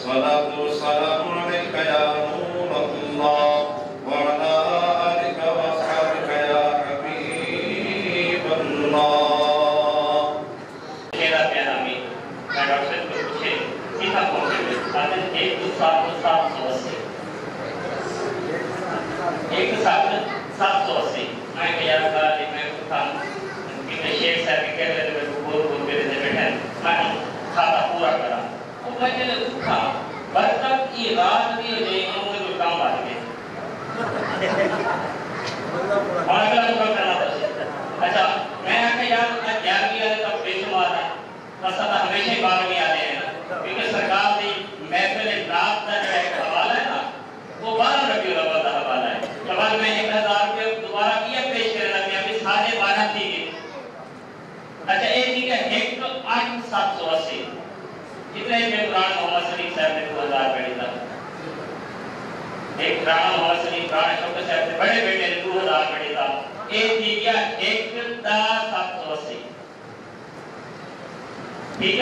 अस्सलातु वस्सलामु अलैका या नूरल्लाह व अला आलिका व अस्हाबिका या हबीबल्लाह। मेरा प्यारा मैं डॉक्टर को पूछे सीधा पहुंचे साथ एक साथ 780 मैं क्या था मैं था कि मैं शेख साहब के कहते थे मैं बोल मेरे से बैठे मैं खाता पूरा करा और मैंने उठा बरकत की रात भी हो जाए मुझे कोई काम आ गया और अगला तो करना था। अच्छा मैं आके यार मैं ध्यान किया तो बेशुमार है ऐसा तो हमेशा ही बात नहीं आते हैं क्योंकि सरकार की महफिल रात का जो है हवाला है ना वो 12 रबीउल अव्वल का हवाला है। जब मैं 1000 रुपये दोबारा किया पेश करना था अभी 12.5 थी। अच्छा एक ठीक है 1,8,780 इतने में कुरान मोहम्मद सलीम साहब ने 2000 पढ़ी था। एक राणा मोहम्मद सलीम राणा शौकत साहब से बड़े बेटे ने 2000 पढ़ी था। एक थी क्या 1,780 ठीक है।